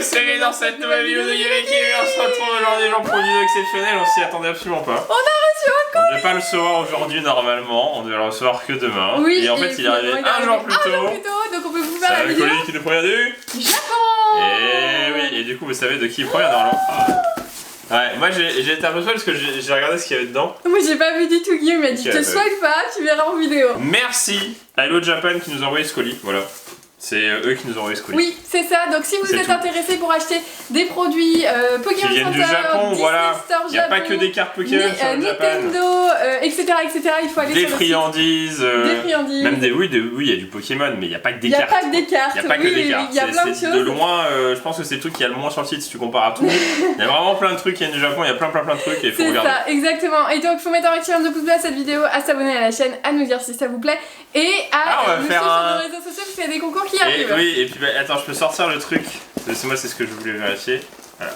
c'est dans cette nouvelle vidéo de Yameki. On se retrouve aujourd'hui dans un produit exceptionnel, on s'y attendait absolument pas. On a reçu un On ne devait pas le recevoir aujourd'hui normalement, on devait le recevoir que demain. Oui, et en fait il est arrivé un jour plus tôt. Donc on peut vous faire C'est la un vidéo. colis qui nous provient du Japon. Et oui, et du coup vous savez de qui il provient normalement. Ouais, moi j'ai été un peu seul parce que j'ai regardé ce qu'il y avait dedans. Moi j'ai pas vu du tout, Guillaume m'a dit te soigne pas, tu verras en vidéo. Merci à Hello Japan qui nous a envoyé ce colis, voilà. C'est eux qui nous ont envoyé ce colis. Oui, c'est ça. Donc si vous êtes intéressé pour acheter des produits Pokémon qui viennent du Center, Japon, Disney voilà. Store Il n'y a Japon, pas que des cartes Pokémon sur le Japon. Nintendo, etc., il faut aller des sur le friandises, site. Des friandises. Même oui, il y a du Pokémon, mais il n'y a pas que des cartes. cartes. Il n'y a pas que des cartes. Il n'y a pas que des cartes. Il y a plein de choses. De loin, je pense que c'est le truc qui a le moins sur le site si tu compares à tout. Il y a vraiment plein de trucs qui viennent du Japon, il y a plein de trucs et il faut regarder. C'est ça, exactement. Et donc il faut mettre un maximum de pouces bleus à cette vidéo, à s'abonner à la chaîne, à nous dire si ça vous plaît et à nous suivre sur nos réseaux sociaux parce qu'il y a des concours qui arrivent. Oui, et puis attends, je peux sortir le truc. Moi, c'est ce que je voulais vérifier. Voilà.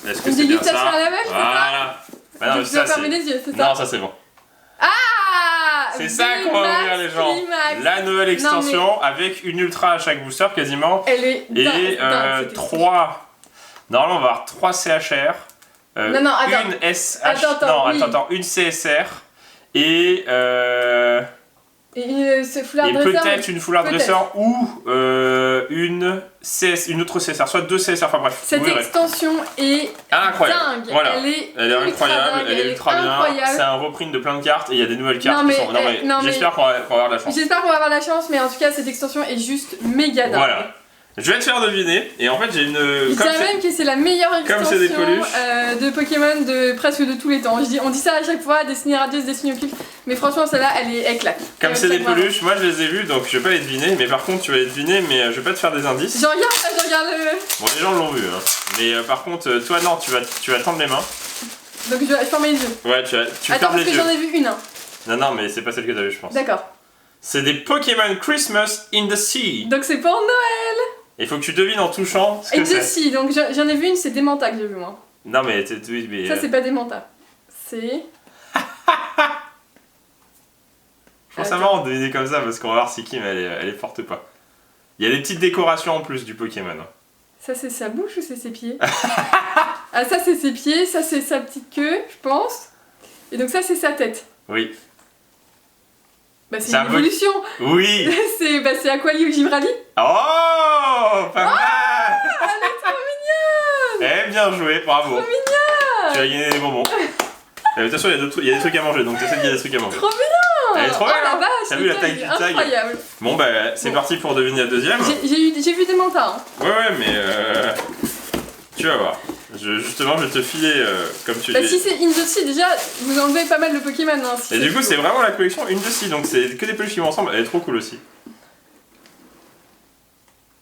Est-ce que Une c'est bien ça? dégustation à la vache, c'est ça? Voilà. Bah non, donc tu dois fermer les yeux, c'est ça? Non, ça c'est bon. Ah, c'est ça qu'on va ouvrir les gens. La nouvelle extension avec une ultra à chaque booster quasiment. Elle est et 3. Normalement, on va avoir 3 CHR. Non, attends. Une SH. Attends, une CSR. Et peut-être une foulard dresseur ou une autre CSR, soit 2 CSR, enfin bref. Cette extension est incroyable. Dingue. Voilà. Elle est incroyable, elle est ultra bien. C'est un reprint de plein de cartes et il y a des nouvelles cartes qui sont. J'espère qu'on va avoir de la chance. J'espère qu'on va avoir de la chance, mais en tout cas, cette extension est juste méga dingue. Voilà. Je vais te faire deviner, et en fait j'ai une... Je dirais même que c'est la meilleure extension de Pokémon de presque de tous les temps. On dit ça à chaque fois, Destiny Radius, Destiny Eclipse, mais franchement celle-là elle claque. Comme c'est des peluches, moi je les ai vus donc je vais pas les deviner, mais par contre tu vas les deviner, mais je vais pas te faire des indices. Je regarde le... Bon, les gens l'ont vu, hein. Mais par contre toi non, tu vas tendre les mains. Donc je ferme les yeux. Ouais, tu Attends, fermes les yeux. parce que j'en ai vu une. Hein. Non, mais c'est pas celle que t'as vue je pense. D'accord. C'est des Pokémon Christmas in the Sea. Donc c'est pour Noël. Il faut que tu devines en touchant ce que c'est. In the Sea, donc j'en ai vu une, c'est Demanta que j'ai vu moi. Non mais oui, mais... Ça c'est pas Demanta. C'est... Je pense ça marrant de deviner comme ça parce qu'on va voir si Kim elle est forte ou pas. Il y a des petites décorations en plus du Pokémon. Ça c'est sa bouche ou c'est ses pieds? Ah ça c'est ses pieds, ça c'est sa petite queue, je pense. Et donc ça c'est sa tête. Oui. Bah c'est une évolution. Oui. C'est Aquali ou Gibrali. Oh, pas mal. Elle est trop mignonne. Eh bien joué, bravo. Trop mignonne. Tu as gagné des bonbons. De toute façon il y a des trucs à manger, donc t'essaies de gagner des trucs à manger. Trop bien. Elle est trop belle, la vache, t'as vu la taille du tag? Incroyable. Bon bah c'est parti pour deviner la deuxième. J'ai vu des mantas. Hein. Ouais mais tu vas voir. Justement je vais te filer comme tu dis. Si c'est In the Sea déjà, vous enlevez pas mal de Pokémon. Hein, si et du coup c'est vraiment la collection In the Sea, donc c'est que des peluches qui vont ensemble, elle est trop cool aussi.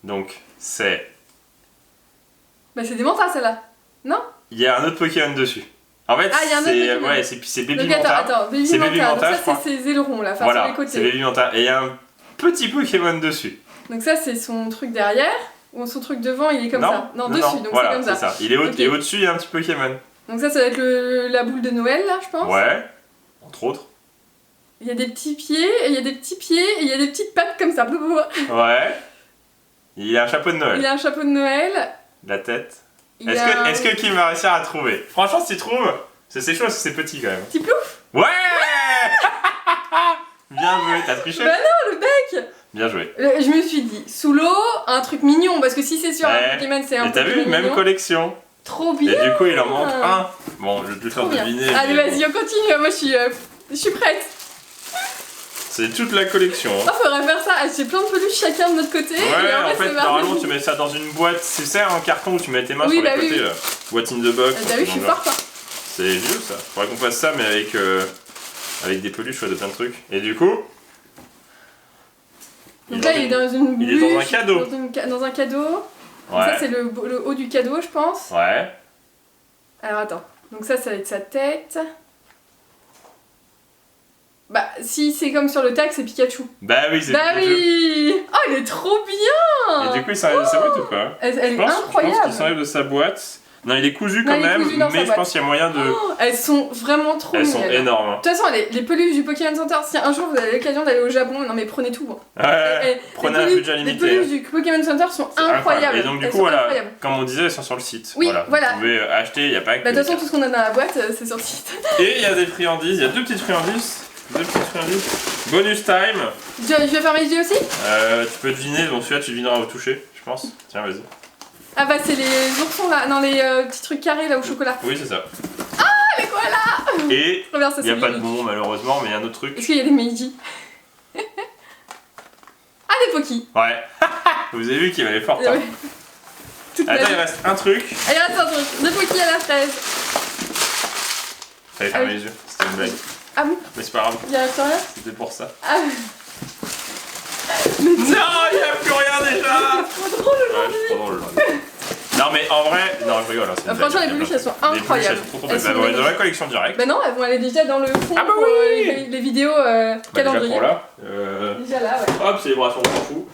Donc c'est... Bah c'est des mantas celle-là, non? Il y a un autre Pokémon dessus. En fait c'est Baby Manta. Attends, Baby Manta, donc ça c'est ses ailerons là, enfin sur les côtés. C'est Baby Manta, et il y a un petit Pokémon dessus. Donc ça c'est son truc derrière, ou son truc devant il est comme ça? Non, dessus, donc voilà, c'est comme ça. Il est et au-dessus il y a un petit Pokémon. Donc ça va être la boule de Noël là je pense. Ouais, entre autres. Il y a des petits pieds, et il y a des petits pieds, et il y a des petites pattes comme ça. Ouais. Il a un chapeau de Noël. Il a un chapeau de Noël. La tête. Est-ce que Kim va réussir à trouver? Franchement, si tu trouves, c'est chaud parce que c'est petit quand même. Petit plouf. Ouais. Bien joué, t'as triché? Bah non, le bec. Bien joué. Je me suis dit, sous l'eau, un truc mignon, parce que si c'est sur un Pokémon, c'est un peu. Et t'as vu, même collection. Trop bien. Et du coup, il en manque un. Bon, je vais te le faire deviner. Allez, vas-y, on continue. Moi, je suis prête. C'est toute la collection. Oh, faudrait faire ça. J'ai plein de peluches chacun de notre côté. Ouais, en fait, normalement, tu mets ça dans une boîte. C'est ça, un carton où tu mets tes mains sur les côtés. Là. Boîte in the box. T'as vu, je suis forte. C'est vieux ça. Faudrait qu'on fasse ça, mais avec des peluches, de plein de trucs. Et du coup. Donc là, il est dans une bûche. Il est dans un cadeau. Dans un cadeau. Ouais. Ça, c'est le haut du cadeau, je pense. Ouais. Alors, attends. Donc, ça va être sa tête. Bah, si c'est comme sur le tag, c'est Pikachu. Bah oui, c'est Pikachu. Bah oui. Oh, il est trop bien. Et du coup, il s'enlève de sa boîte ou pas? Elle est incroyable. Je pense qu'il s'enlève de sa boîte. Non, il est cousu quand même, mais je pense qu'il y a moyen de... Oh, elles sont vraiment trop mignonnes. Elles sont énormes. De toute façon, les peluches du Pokémon Center, si un jour vous avez l'occasion d'aller au Japon, non mais prenez tout. Prenez un budget limité. Les peluches du Pokémon Center sont incroyables. Et donc du coup, voilà, comme on disait, elles sont sur le site. Oui, voilà. Vous pouvez acheter, il n'y a pas que... De toute façon, tout ce qu'on a dans la boîte, c'est sur le site. Et il y a des friandises, il y a deux petites friandises. Bonus time. Je vais faire mes yeux aussi. Tu peux deviner, donc celui-là tu devineras au toucher, je pense. Tiens, vas-y. Ah bah c'est les oursons là, non les petits trucs carrés là au chocolat. Oui, c'est ça. Ah, les koalas. Et il n'y a pas de bonbons malheureusement, mais il y a un autre truc. Est-ce qu'il y a des Meiji? Ah, des Poki. Ouais. Vous avez vu qu'il y avait fort. Attends, il reste un truc. Il reste un truc, des Poki à la fraise. Fallait fermer les yeux, c'était une blague. Ah bon? Mais c'est pas grave. Il reste rien? C'était pour ça. Ah. Non, il n'y a plus rien déjà. C'est trop drôle aujourd'hui. Ouais, c'est trop drôle. Non mais en vrai, non je rigole. Franchement les peluches elles sont incroyables. Elles sont dans la collection directe. Bah non, elles vont aller déjà dans le fond pour les vidéos calendrier. Déjà pour là. Déjà là, ouais. Hop, célébration, on s'en fout.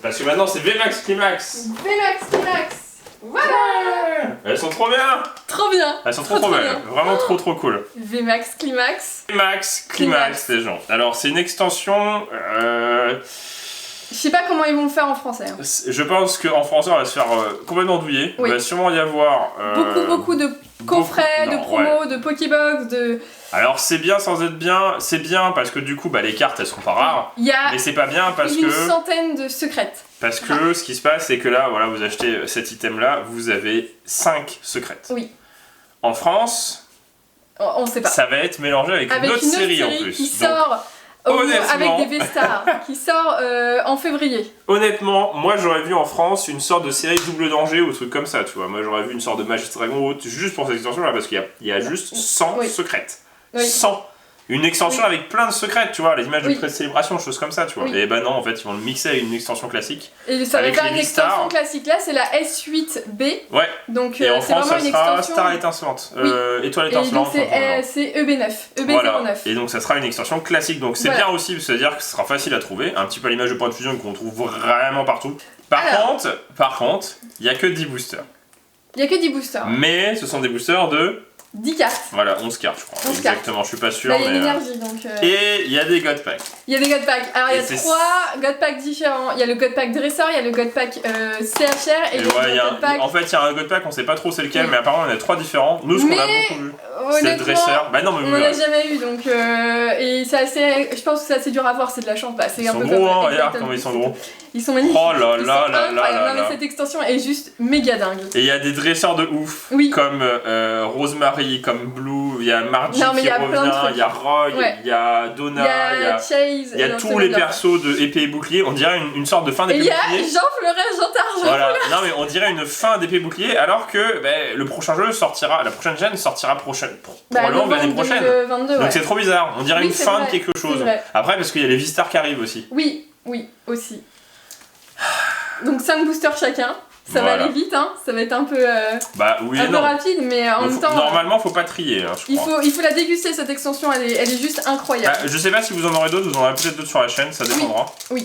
Parce que maintenant c'est VMAX Climax. VMAX Climax. Voilà. Elles sont trop bien. Trop bien. Elles sont trop belles. Vraiment trop cool. VMAX Climax. VMAX Climax les gens. Alors c'est une extension... Je sais pas comment ils vont le faire en français. Hein. Je pense qu'en français on va se faire complètement douiller. Oui. Il va sûrement y avoir... beaucoup de coffrets, de promos, de Pokébox, de... Alors c'est bien sans être bien, c'est bien parce que du coup les cartes elles sont pas rares, mais c'est pas bien parce que... une centaine de secrètes. Parce que ce qui se passe c'est que là, voilà, vous achetez cet item là, vous avez 5 secrètes. Oui. En France, on sait pas. Ça va être mélangé avec une autre série en plus. Qui sort... avec des V-Stars, qui sort en février. Honnêtement, moi j'aurais vu en France une sorte de série double danger ou truc comme ça, tu vois. Moi j'aurais vu une sorte de Magie Dragon juste pour cette extension là parce qu'il y a juste 100 secrètes. Oui. 100. Une extension avec plein de secrètes, tu vois, les images de pré-célébration, choses comme ça, tu vois. Et bah non, en fait, ils vont le mixer avec une extension classique. Et ça va faire une extension classique. Là, c'est la S8B. Ouais. Donc, et en c'est France, vraiment ça une sera extension. Star étincelante. Étoile et étincelante. donc, c'est EB9. EB09. Voilà. Et donc, ça sera une extension classique. Donc, c'est bien aussi, c'est-à-dire que ce sera facile à trouver. Un petit peu à l'image de Point de Fusion qu'on trouve vraiment partout. Par contre, il n'y a que 10 boosters. Il n'y a que 10 boosters. Mais ce sont des boosters de 10 cartes. Voilà, 11 cartes, je crois. 11 exactement, je suis pas sûr. Bah, il y a l'énergie donc. Et il y a des God Packs. Il y a des God Packs. Alors, il y a 3 God Packs différents. Il y a le God Pack Dresseur, il y a le God Pack CHR et le God Pack. En fait, il y a un God Pack, on sait pas trop c'est lequel, mais apparemment, il y en a 3 différents. Nous, ce qu'on a beaucoup vu, c'est le Dresseur. Bah non, mais on en a jamais eu donc. Et c'est assez. Je pense que c'est assez dur à voir, c'est de la chance. Bah, c'est un peu gros, comme. Hein, regarde comment ils sont gros. Ils sont magnifiques. Oh là là là là. Non, mais cette extension est juste méga dingue. Et il y a des dresseurs de ouf. Comme Rosemary, comme Blue, il y a Margie qui revient, il y a Roy, il y a Donna, il y a Chase. Il y a tous les persos de épée et bouclier. On dirait une sorte de fin d'épée et bouclier. Il y a Jean Fleuret, Jean Targent. Voilà, non mais on dirait une fin d'épée et bouclier alors que le prochain jeu sortira, la prochaine gen sortira probablement l'année prochaine. 22, donc c'est trop bizarre, on dirait une fin de quelque chose. Après parce qu'il y a les V-Stars qui arrivent aussi. Oui, aussi. Donc 5 boosters chacun. Ça va aller vite, hein. Ça va être un peu, rapide, mais en même temps... Normalement, faut pas trier, hein, je crois. Il faut la déguster, cette extension, elle est juste incroyable. Je sais pas si vous en aurez d'autres, vous en aurez peut-être d'autres sur la chaîne, ça dépendra. Oui.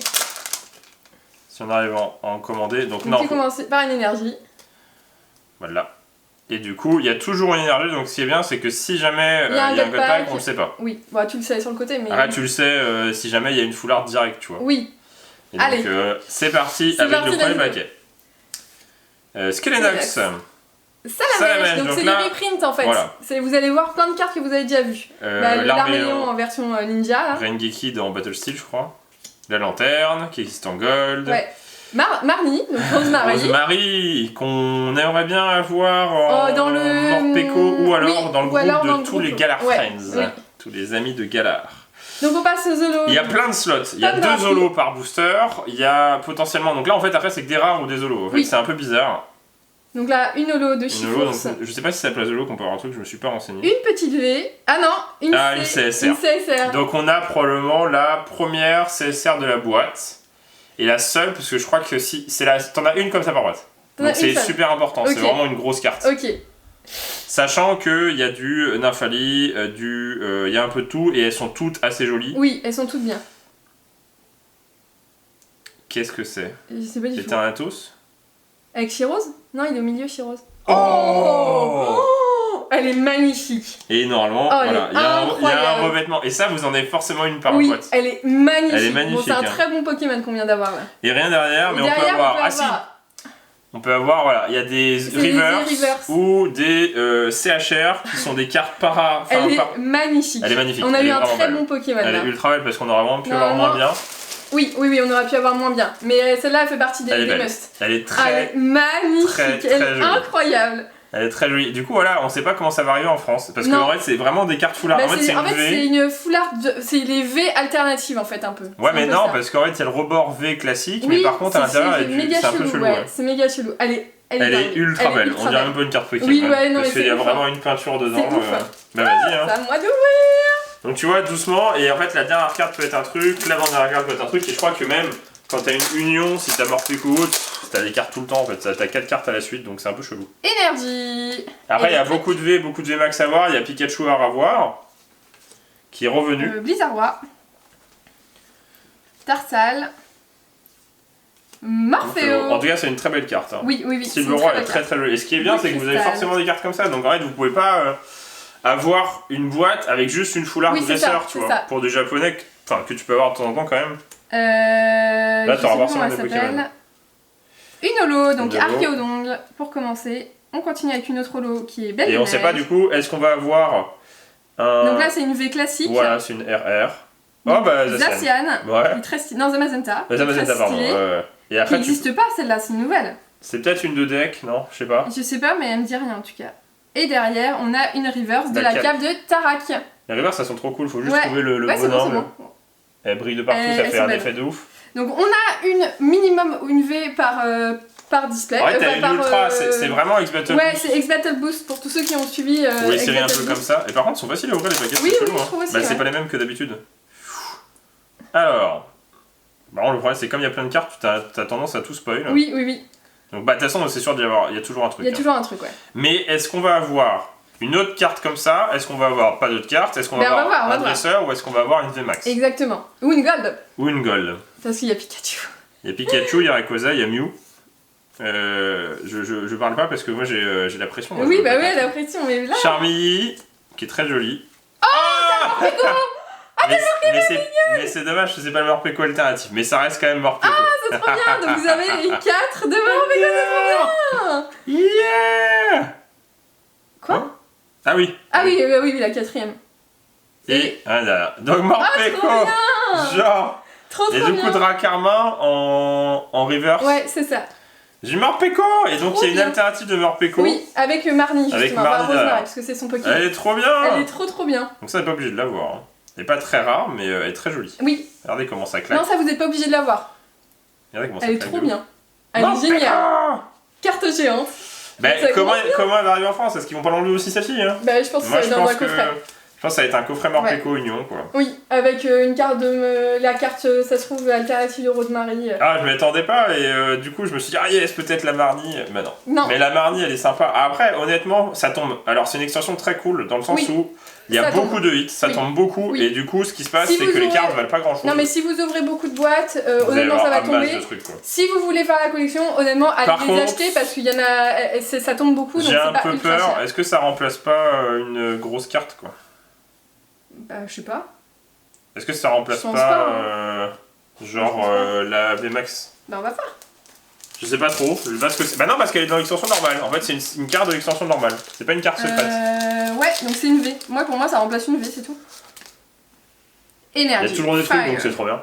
Si on arrive à en commander, donc non. On peut commencer par une énergie. Voilà. Et du coup, il y a toujours une énergie, donc ce qui est bien, c'est que si jamais il y a un God Pack, on le sait pas. Oui, bah, tu le sais sur le côté, mais... Ah, tu le sais si jamais il y a une foulard directe, tu vois. Oui. Et donc, c'est parti avec le premier paquet. Skelenox. Salamèche, donc c'est les reprints en fait. Voilà. Vous allez voir plein de cartes que vous avez déjà vues. L'Armélion en version ninja. Rengeki dans Battle Steel, je crois. La lanterne qui existe en gold. Ouais. Marnie, donc Rosemary. Rosemary, qu'on aimerait bien avoir dans le Morpeko ou alors dans le groupe de tous les Galar Friends. Tous les amis de Galar. Donc on passe aux Zolos. Il y a plein de slots. Il y a 2 Zolos par booster. Il y a potentiellement... Donc là en fait après c'est que des rares ou des Zolos. En fait c'est un peu bizarre. Donc là une holo de Chiffres. Je sais pas si c'est la Zolo qu'on peut avoir un truc, je me suis pas renseigné. Une petite V. Ah non, une CSR. Une CSR. Donc on a probablement la première CSR de la boîte. Et la seule, parce que je crois que si c'est t'en as une comme ça par boîte. Donc c'est super important, c'est vraiment une grosse carte. Ok. Sachant qu'il y a du Nymphali, il y a un peu de tout, et elles sont toutes assez jolies. Oui, elles sont toutes bien. Qu'est-ce que c'est? Je sais pas du tout. C'est un Atos? Avec Chirose? Non, il est au milieu, Chirose. Oh, elle est magnifique. Et normalement, voilà, il y a un revêtement. Et ça, vous en avez forcément une par boîte. Elle est magnifique. Elle est magnifique. Bon, c'est un très bon Pokémon qu'on vient d'avoir là. Et rien derrière, mais on peut avoir. On peut avoir, voilà, il y a des reverse ou des CHR qui sont des cartes para. Elle est magnifique. Elle est magnifique. On a eu un très bon Pokémon. Elle est ultra belle parce qu'on aurait vraiment pu avoir moins bien. Oui, on aurait pu avoir moins bien. Mais celle-là, elle fait partie des must. Elle est très magnifique. Elle est incroyable. Elle est très jolie. Du coup, voilà, on sait pas comment ça va arriver en France. Parce qu'en fait, c'est vraiment des cartes foulard. En fait, c'est une foulard. C'est les V alternatives, en fait, un peu. Ouais, mais non, parce qu'en fait, il y a le rebord V classique. Mais par contre, à l'intérieur, c'est un peu chelou. C'est méga chelou. Elle est ultra belle. On dirait même pas une carte Pokémon. Oui, ouais, non, parce qu'il y a vraiment une peinture dedans. Bah, vas-y, hein. C'est à moi d'ouvrir. Donc, tu vois, doucement. Et en fait, la dernière carte peut être un truc. L'avant-dernière carte peut être un truc. Et je crois que même quand t'as une union, si t'as Morpeko ou autre, t'as des cartes tout le temps en fait, t'as 4 cartes à la suite donc c'est un peu chelou. Énergie. Après il y a beaucoup de V max à voir, il y a Pikachu à avoir, qui est revenu. Blizzardroid. Tarsal. Morpheo. En tout cas c'est une très belle carte. Hein. Oui. Silveroi est très jolie. Et ce qui est bien c'est que vous avez forcément des cartes comme ça, donc en fait vous pouvez pas avoir une boîte avec juste une foulard dresseur, tu vois, pour des japonais que tu peux avoir de temps en temps quand même. Là t'auras forcément des Pokémon. Une holo, donc Archéodongle pour commencer. On continue avec une autre holo qui est belle. Et on sait pas du coup, est-ce qu'on va avoir un. Donc là c'est une V classique. Voilà, c'est une RR. Oh bah Zacian. Ouais. Très stylé. Non, Zamazenta. Zamazenta, pardon. Et après, qui n'existe pas celle-là, c'est une nouvelle. C'est peut-être une de deck, non? Je sais pas. Je sais pas, mais elle me dit rien en tout cas. Et derrière, on a une reverse de la cave de Tarak. Les reverses, elles sont trop cool, faut juste trouver le bon angle. Elle brille de partout, ça fait un effet de ouf. Donc on a une minimum une V par display. Ouais, t'as une ultra, c'est vraiment X-Battle Boost. Ouais, c'est X-Battle Boost pour tous ceux qui ont suivi. Oui, c'est un peu comme ça. Et par contre, ils sont faciles à ouvrir les paquets, oui, c'est chelou. C'est pas les mêmes que d'habitude. Alors, le problème, c'est comme il y a plein de cartes, t'as tendance à tout spoil. Oui. Donc, de toute façon, c'est sûr il y a toujours un truc. Il y a toujours un truc, ouais. Mais est-ce qu'on va avoir une autre carte comme ça? Est-ce qu'on va avoir pas d'autres cartes? Est-ce qu'on va avoir un dresseur ou est-ce qu'on va avoir une VMAX? Exactement. Ou une gold. Parce qu'il y a Pikachu. Il y a Pikachu, il y a Rayquaza, il y a Mew. Je parle pas parce que moi j'ai la pression. Oui, la pression, mais là. Charmilly, qui est très jolie. Oh, mais c'est dommage que c'est pas le Morpeko alternatif, mais ça reste quand même Morpeko. Ah, c'est trop bien! Donc vous avez 4 de Morpeko, c'est trop bien! Yeah! Quoi? Ah oui, la quatrième. Et donc Morpeko! Genre! Trop et du coup, Dracarmin en reverse. Ouais, c'est ça. J'ai Morpeko! Et donc il y a une alternative de Morpeko. Oui, avec Marnie, justement. Avec Marnie, parce que c'est son Pokémon. Elle est trop bien! Elle est trop bien. Donc ça, on n'est pas obligé de l'avoir. Hein. Elle est pas très rare, mais elle est très jolie. Oui. Regardez comment ça claque. Non, ça, vous n'êtes pas obligé de l'avoir. Regardez comment ça claque. Elle est trop bien. Elle est géniale. Carte géante. Comment elle va arriver en France? Est-ce qu'ils vont pas l'enlever aussi celle-ci hein? Je pense que ça va être dans un coffret. Je pense que ça va être un coffret Morpeko Union quoi. Oui, avec une carte la carte, ça se trouve, alternative de Rosemary. Ah, je m'y attendais pas et du coup je me suis dit, ah yes, peut-être la Marnie. Mais non. Mais la Marnie elle est sympa. Après, honnêtement, ça tombe. Alors c'est une extension très cool dans le sens où il y a beaucoup de hits, ça tombe beaucoup et du coup ce qui se passe c'est que les cartes valent pas grand chose. Non, mais si vous ouvrez beaucoup de boîtes, honnêtement ça va tomber. Si vous voulez faire la collection, honnêtement, allez les acheter parce qu'il y en a. Ça tombe beaucoup donc j'ai un peu peur. Est-ce que ça remplace pas une grosse carte quoi? Je sais pas. Est-ce que ça remplace pas la VMAX? On va voir. Je sais pas trop. Non, parce qu'elle est dans l'extension normale. En fait, c'est une carte de l'extension normale. C'est pas une carte secrète. Ouais, donc c'est une V. Pour moi, ça remplace une V, c'est tout. Énergie. Il y a toujours des trucs, donc c'est trop bien.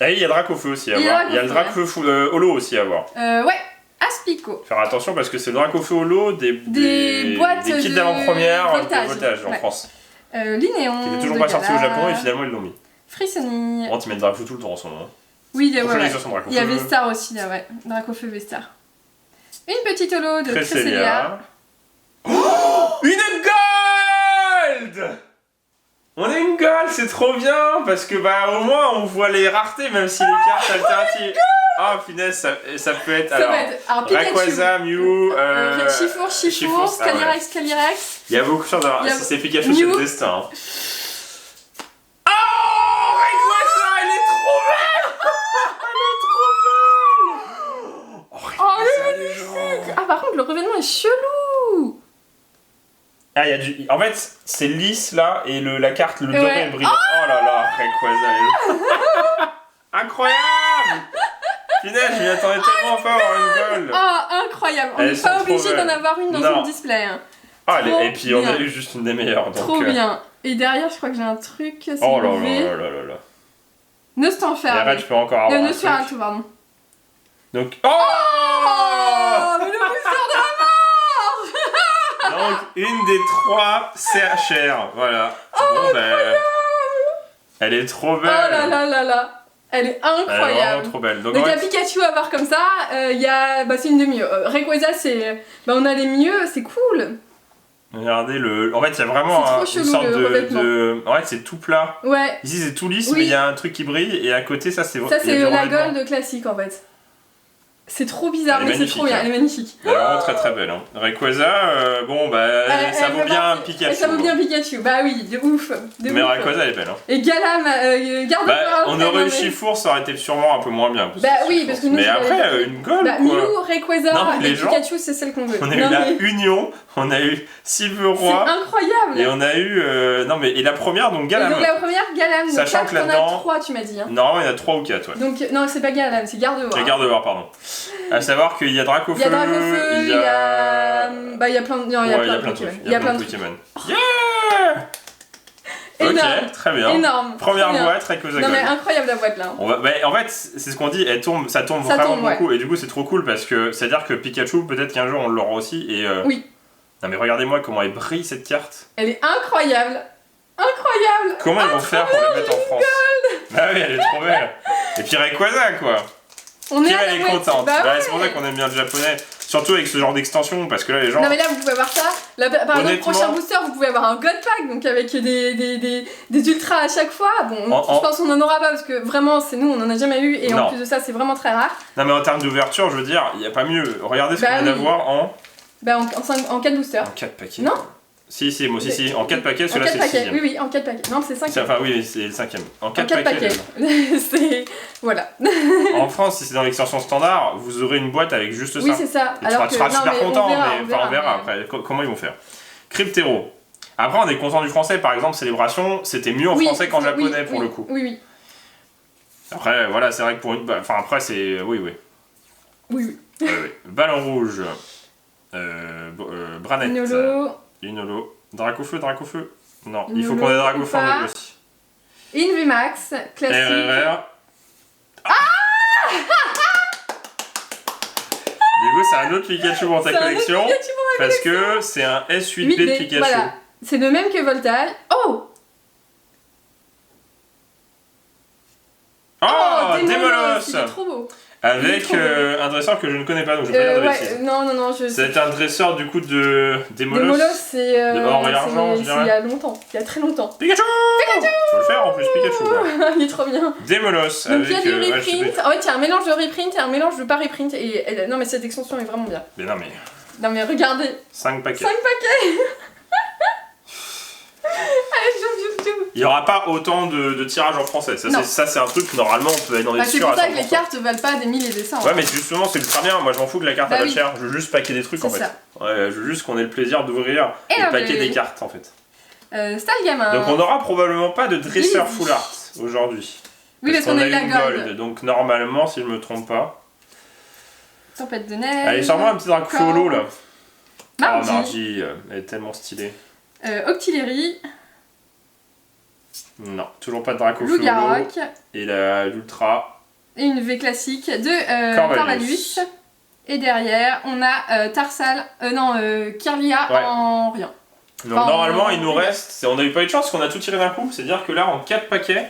Et il y a Dracofeu aussi à voir. Il y a le Dracofeu Holo aussi à voir. Ouais. Aspico. Faire attention parce que c'est le Dracofeu Holo des boîtes des kits d'avant-première de voltage en France. Linéon. Qui était toujours pas sorti au Japon et finalement ils l'ont mis. Frissoni. Ils mettent Dracofeu tout le temps en ce moment. Oui, il y a Vestar aussi là, ouais. Dracofeu Vestar. Une petite holo de Cresselia. Oh, une gold! On a une gold, c'est trop bien parce que au moins on voit les raretés même si les cartes alternatives. Ah punaise, ça peut être Rayquaza, Mew, Chifour, Calyrex. Il y a beaucoup de choses. Si c'est Pikachu, c'est le destin. Oh, Rayquaza, elle est trop belle! Elle est trop belle! Oh, Rayquaza, elle est par contre, le revêtement est chelou. Ah, il y a du... En fait, c'est lisse là, et la carte, le doré, elle brille. Oh là là, Rayquaza. Incroyable. Punaise, je m'y attendais tellement fort à une gueule. Oh, incroyable. On n'est pas obligé d'en avoir une dans une display. Hein. Ah, et puis on a eu juste une des meilleures. Donc, trop bien. Et derrière, je crois que j'ai un truc. Oh là là là là là. Nostalferle. Et après, tu peux encore avoir un truc. Tout, pardon. Donc... Oh, mais le booster de la mort. Donc, une des 3 CHR, voilà. Oh, incroyable. Elle est trop belle. Oh là là là là. Elle est incroyable. Elle est vraiment trop belle. Donc il y a Pikachu à voir comme ça, il y a... c'est une des mieux. Rayquaza, c'est... on a les mieux, c'est cool. Regardez en fait, il y a vraiment une sorte de... En fait, c'est tout plat. Ouais. Ici, c'est tout lisse, mais il y a un truc qui brille, et à côté, ça, c'est... Ça, c'est la gold classique, en fait. C'est trop bizarre, mais c'est trop bien, elle est magnifique. Elle est vraiment très très belle. Hein. Rayquaza, ça vaut bien Pikachu. Ça vaut bien Pikachu, bah oui, de ouf. Mais Rayquaza, elle est belle. Hein. Et Galam, Gardevoir. On aurait eu Chifour, ça aurait été sûrement un peu moins bien. Parce que nous, mais après, une gold quoi. Mew, Rayquaza et Pikachu, c'est celle qu'on veut. On a eu la Union, on a eu Silveroy. C'est incroyable. Et on a eu... et la première, donc Galam. Et donc la première, Galam. Sachant que là-dedans... On a 3, tu m'as dit. Hein. Non, il y en a 3 ou 4, ouais. Donc, non, c'est pas Galam, c'est Gardevoir. C'est Gardevoir, pardon. À savoir qu'il y a Dracofeu, il y a plein de Pokémon. Yeah. Énorme. Ok, très bien. Énorme. Première boîte, Rayquaza. Non mais incroyable la boîte là. En fait, c'est ce qu'on dit, ça tombe vraiment beaucoup. Et du coup, c'est trop cool parce que c'est-à-dire que Pikachu, peut-être qu'un jour on l'aura aussi. Et oui. Non mais regardez-moi comment elle brille cette carte. Elle est incroyable. Incroyable. Comment ils vont faire pour la mettre en France? Bah oui, elle est trop belle. Et puis Rayquaza quoi. Elle est contente. C'est pour ça qu'on aime bien le japonais. Surtout avec ce genre d'extension, parce que là les gens... Non mais là vous pouvez avoir ça, là, par exemple prochain booster vous pouvez avoir un God Pack, donc avec des ultras à chaque fois, bon je pense qu'on en aura pas parce que vraiment c'est nous on en a jamais eu et en plus de ça c'est vraiment très rare. Non mais en termes d'ouverture je veux dire, il n'y a pas mieux, regardez ce qu'on vient d'avoir en... en 4 boosters. En 4 paquets. Non. Si, moi si, en 4 paquets, celui-là c'est le 6ème. Oui, en 4 paquets. Non, c'est 5. Enfin, oui, c'est le 5ème. En 4 paquets. C'est. Voilà. En France, si c'est dans l'extension standard, vous aurez une boîte avec juste ça. Oui, c'est ça. Et tu seras super content, mais on verra après comment ils vont faire. Cryptero. Après, on est content du français, par exemple, Célébration, c'était mieux en français qu'en japonais pour le coup. Oui. Après, voilà, c'est vrai que pour une. Enfin, après, c'est. Oui. Ballon rouge. Branette. Inolo. Dracofeu. Non, il faut qu'on ait Dracofeu en mode aussi. Invimax, classique. RRR. Du coup, c'est un autre Pikachu pour ta collection. Parce que c'est un S8B de Pikachu. Voilà. C'est le même que Voltage. Oh, Démolos. C'est trop beau. Avec un dresseur que je ne connais pas, donc je vais pas dire de bêtises. Non, c'est un dresseur du coup de Démolos. Démolos, c'est de or et argent, je dirais. Il y a longtemps, il y a très longtemps. Pikachu. Faut le faire en plus, Pikachu. Il est trop bien. Démolos. Donc il y a du reprint. En fait, il y a un mélange de reprint et un mélange de pas reprint. Et non, mais cette extension est vraiment bien. Mais non, mais. Non, mais regardez. 5 paquets. 5 paquets. Il n'y aura pas autant de tirages en français. Ça, c'est un truc, normalement, on peut aller dans des sûrs. C'est pour ça que les cartes valent pas des 1000 et des 100. Ouais, mais justement, c'est ultra bien. Moi, je m'en fous que la carte elle va cher. Je veux juste paquer des trucs en fait. Ouais, je veux juste qu'on ait le plaisir d'ouvrir et paquer des cartes en fait. Gamin. Donc, on n'aura probablement pas de dresseur full art aujourd'hui. Oui, parce qu'on a eu la gold. Donc, normalement, si je me trompe pas. Tempête de neige. Allez, sors-moi un petit Dracofeu là. Mardi. Mardi, elle est tellement stylée. Octillerie. Non, toujours pas de Dracofeu. Loup-Garok. Et l'Ultra. Et une V classique de Corvallis. Et derrière, on a Kirlia en rien. Donc normalement, il nous reste. On n'a eu pas eu de chance parce qu'on a tout tiré d'un coup. C'est-à-dire que là, en 4 paquets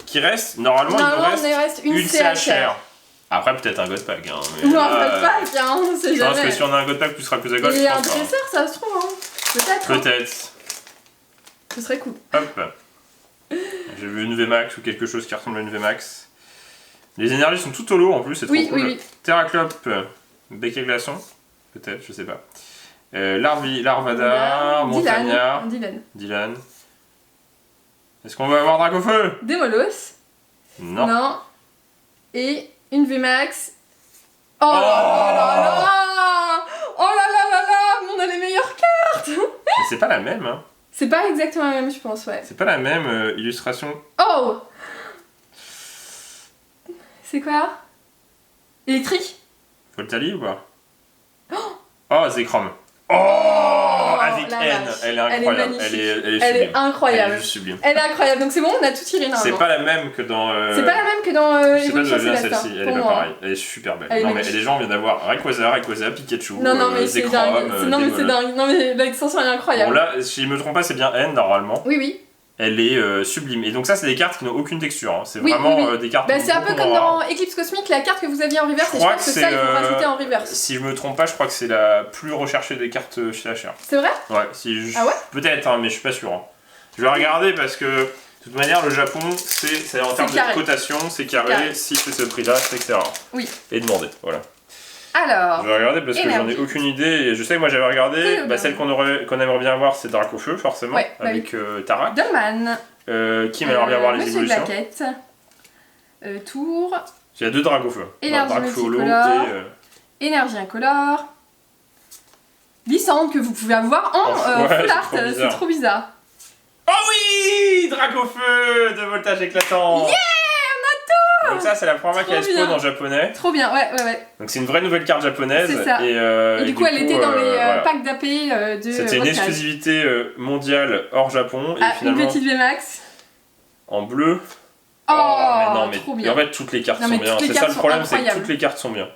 qui restent, normalement, il nous reste une CHR. Après, peut-être un God Pack. Hein, un God Pack, on sait jamais. Je pense que si on a un God Pack, tu seras plus à gauche. Et un dresseur, ça se trouve, hein. Peut-être. Ce serait cool. Hop. J'ai vu une VMAX ou quelque chose qui ressemble à une VMAX. Les énergies sont tout au lot en plus, c'est trop cool. Oui. Terraclope, Bec et Glaçon, peut-être, je sais pas. Larvada, Montagnard, Dylan. Est-ce qu'on va avoir Dracofeu? Démolos. Non. Et une VMAX. Oh là là là là. C'est pas la même, hein. C'est pas exactement la même, je pense, ouais. C'est pas la même illustration. Oh! C'est quoi? Électrique? Voltali ou pas? Oh, Zekrom. Oh, avec N, elle est incroyable. Elle est incroyable. Elle est juste sublime. Elle est incroyable. Donc c'est bon, on a tout tiré normalement. C'est pas la même que dans. C'est pas la même que dans je sais pas d'où vient celle-ci. Elle est pas pareille. Elle est super belle. Non mais les gens viennent d'avoir Rayquaza, Pikachu. Non mais c'est dingue. Non mais c'est dingue. Non mais l'extension elle est incroyable. Bon là, si je me trompe pas, c'est bien N normalement. Oui. Elle est sublime. Et donc ça, c'est des cartes qui n'ont aucune texture. Hein. C'est vraiment des cartes. Bah, c'est un peu comme dans Eclipse Cosmique, la carte que vous aviez en reverse. Et je pense que ça, ils vont rajouter en reverse. Si je me trompe pas, je crois que c'est la plus recherchée des cartes chez HR. C'est vrai? Ouais. Ah ouais? Peut-être, hein, mais je suis pas sûr. Hein. Je vais regarder parce que de toute manière, le Japon, c'est en termes de cotation, c'est carré. Si c'est ce prix-là, c'est etc. Oui. Et demander. Voilà. Alors, je vais regarder parce que j'en ai aucune idée et je sais que moi j'avais regardé, celle qu'on aimerait bien voir c'est Dracofeu forcément, avec Tarak. Dolman. Qui m'aimerait bien voir les Monsieur évolutions. Blaquette. Tour. Il y a 2 Dracofeu. Énergie multicolore. Énergie incolore. Lissandre que vous pouvez avoir en full art, c'est trop bizarre. Oh oui, Dracofeu de voltage éclatant. Yeah! Donc ça c'est la première fois qu'elle spawn en japonais. Trop bien, ouais. Donc c'est une vraie nouvelle carte japonaise. C'est ça. Et du coup elle était dans les packs d'AP de C'était une exclusivité mondiale hors Japon. Et finalement, une petite VMAX. En bleu. Mais non, mais trop bien. En fait toutes les cartes sont bien. C'est ça le problème, c'est que toutes les cartes sont bien.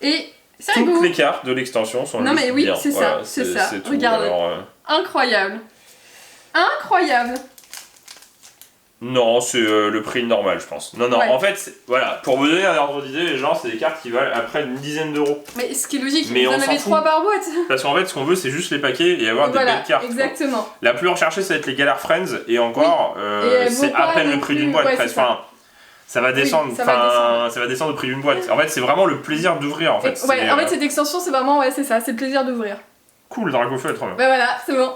Et c'est rigolo. Toutes les cartes de l'extension sont bien. Non mais oui, c'est ça, c'est ça. Regarde. Incroyable. Incroyable. Non, c'est le prix normal, je pense. Non, en fait, voilà, pour vous donner un ordre d'idée, les gens, c'est des cartes qui valent après une dizaine d'euros. Mais ce qui est logique, vous en avez 3 par boîte. Parce qu'en fait, ce qu'on veut, c'est juste les paquets et avoir des belles cartes. Exactement. Quoi. La plus recherchée, ça va être les Galar Friends, et encore, c'est à peine le prix d'une boîte, presque. Enfin, ça va descendre, ça va descendre au prix d'une boîte. En fait, c'est vraiment le plaisir d'ouvrir, en fait. En fait, cette extension, c'est vraiment, c'est ça, c'est le plaisir d'ouvrir. Cool, Dracofeu est trop bien. Bah voilà, c'est bon.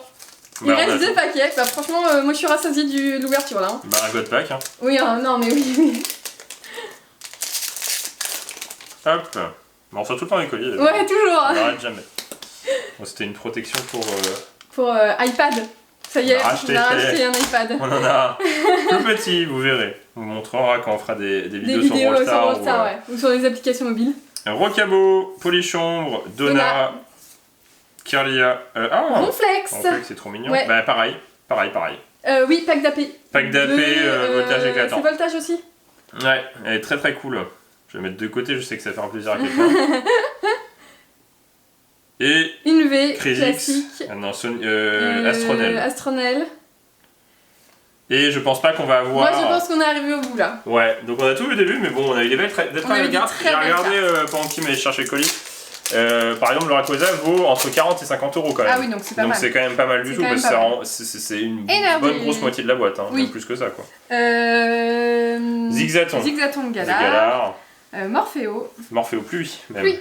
Il reste 2 paquets, franchement moi je suis rassasiée de l'ouverture là. Bah un God Pack. Hein. Oui, non mais oui. Hop. On reçoit tout le temps les colis. Ouais, toujours. On n'arrête jamais. Bon, c'était une protection pour iPad. Ça y est, on a acheté un iPad. On en a un plus petit, vous verrez. On vous montrera quand on fera des vidéos sur Rollstar. Ou sur les applications mobiles. Rocabo, Polychambre, Donna. Kirlia. Ronflex, c'est trop mignon. Ouais. Bah pareil. Oui, pack d'AP. Pack d'AP, voltage éclatant. C'est voltage aussi. Ouais, elle est très très cool. Je vais mettre de côté, je sais que ça va faire plaisir à quelqu'un. Et une V classique. Astronel. Et je pense pas qu'on va avoir... Moi je pense qu'on est arrivé au bout là. Ouais, donc on a tout vu au début, mais bon, on a eu des belles cartes. J'ai regardé pendant qu'il m'allait chercher le colis. Par exemple, le Rayquaza vaut entre 40 et 50 euros quand même. Ah oui, donc c'est pas mal. Donc c'est quand même pas mal du tout parce que c'est une bonne grosse moitié de la boîte, hein, même plus que ça quoi. Zigzaton Galar. Morpheo. Morpheo pluie même. Oui.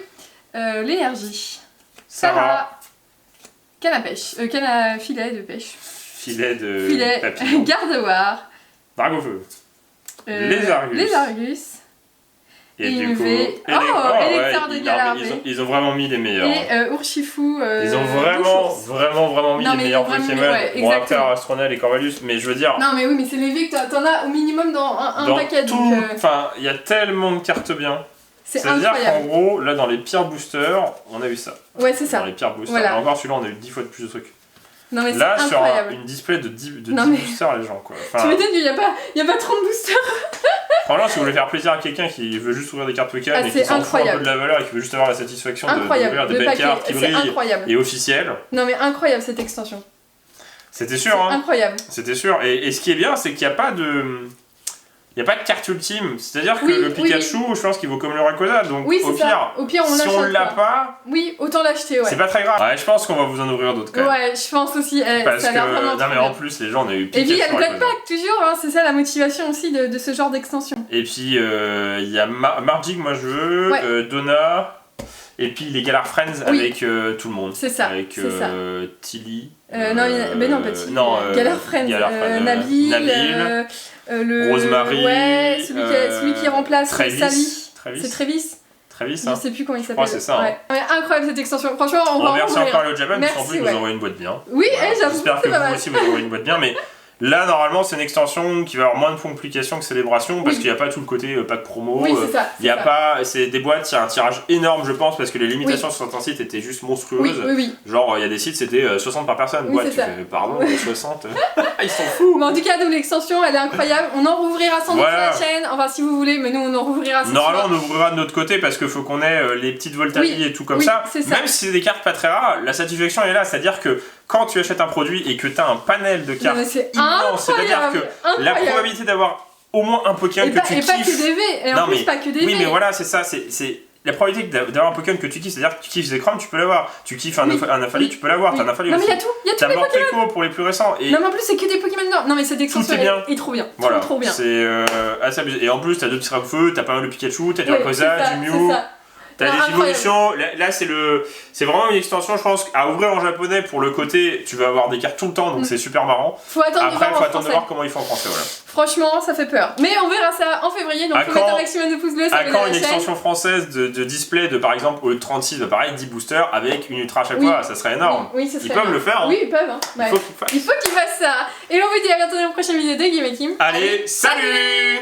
L'énergie. Sarah. Canne à pêche. Filet de pêche. Filet de papillon. Gardevoir. Dracofeu. Les Argus. Et du coup, Électeur de Galar. Ils ont vraiment mis les meilleurs. Et Urshifu. Ils ont vraiment mis les meilleurs Pokémon. Bon, après Astronel et Corvallis, mais je veux dire. Non, mais oui, mais c'est les V que t'en as au minimum dans un paquet. Enfin, il y a tellement de cartes bien. C'est incroyable. C'est-à-dire qu'en gros, là dans les pires boosters, on a eu ça. Ouais, c'est ça. Dans les pires boosters. Et encore celui-là, on a eu 10 fois de plus de trucs. Non, mais là, c'est sur incroyable. une display de 10 boosters, les gens quoi. Tu m'étonnes qu'il n'y a pas 30 boosters. Franchement, si vous voulez faire plaisir à quelqu'un qui veut juste ouvrir des cartes Pokémon et qui s'en fout un peu de la valeur et qui veut juste avoir la satisfaction d'ouvrir des belles cartes qui brillent et officielles. Non mais incroyable cette extension. C'était sûr, hein. Incroyable. C'était sûr. Et ce qui est bien, c'est qu'il n'y a pas de... Il n'y a pas de carte ultime, c'est-à-dire que le Pikachu, je pense qu'il vaut comme le Rayquaza, donc au pire, on si on l'a pas, autant l'acheter, c'est pas très grave. Ouais, je pense qu'on va vous en ouvrir d'autres quand même. Ouais, je pense aussi, parce ça a l'air vraiment non mais en plus, les gens, on a eu Pikachu. Et puis il y a le God Pack, toujours, hein, c'est ça la motivation aussi de ce genre d'extension. Et puis il y a Margig, moi je veux, Donna, et puis les Galar Friends avec tout le monde. C'est ça, avec Tilly. Non, pas Tilly. Galar Friends, Nabil. Rosemary, celui qui remplace Sally. C'est Travis. Travis. Je sais plus comment il s'appelle. Je crois c'est ça. Ouais. Incroyable cette extension. Franchement, on va remercie encore le Japan, parce qu'en plus, vous envoyez une boîte bien. Oui, j'avoue. J'espère que vous aussi, vous envoyez une boîte bien, mais. Là, normalement, c'est une extension qui va avoir moins de complications que Célébration parce qu'il n'y a pas tout le côté pack promo. Oui, c'est ça. Il y a pas. C'est des boîtes, il y a un tirage énorme, je pense, parce que les limitations sur certains sites étaient juste monstrueuses. Oui. Genre, il y a des sites, c'était 60 par personne. Oui, tu fais, pardon, 60. Ils sont fous. Mais en tout cas, nous, l'extension, elle est incroyable. On en rouvrira sans doute sur la chaîne. Enfin, si vous voulez, mais nous, on en rouvrira sans doute. Normalement, on ouvrira de notre côté parce qu'il faut qu'on ait les petites Voltalie et tout comme ça. Même si c'est des cartes pas très rares, la satisfaction est là. C'est-à-dire que quand tu achètes un produit et que tu as un panel de cartes immense, c'est-à-dire que la probabilité d'avoir au moins un Pokémon que tu kiffes. Et pas que des V, et en plus pas que des V. Oui, mais voilà, c'est ça, c'est la probabilité d'avoir un Pokémon que tu kiffes, c'est-à-dire que tu kiffes Zekrom, tu peux l'avoir. Tu kiffes un Nafali, tu peux l'avoir. T'as un Nafali aussi. Non, mais il y a tous les Pokémon pour les plus récents. Non, mais en plus, c'est que des Pokémon d'or. Non, mais cette extension est trop bien. Voilà, trop bien. C'est assez abusé. Et en plus, t'as deux petits feu, t'as pas mal de Pikachu, t'as du Rayquaza, du Mew. T'as des évolutions, là c'est vraiment une extension, je pense, à ouvrir en japonais pour le côté, tu vas avoir des cartes tout le temps, donc c'est super marrant. Faut attendre de voir comment ils font en français, voilà. Franchement, ça fait peur. Mais on verra ça en février, donc faut mettre un maximum de pouces bleus, ça quand une extension française de display de par exemple au lieu de 36, pareil, 10 boosters avec une ultra à chaque fois, ça serait énorme. Oui, ça serait ils peuvent le faire. Hein. Oui, ils peuvent. Il faut qu'ils fassent ça. Et on vous dit à bientôt dans une prochaine vidéo de Game & Kim. Allez, salut.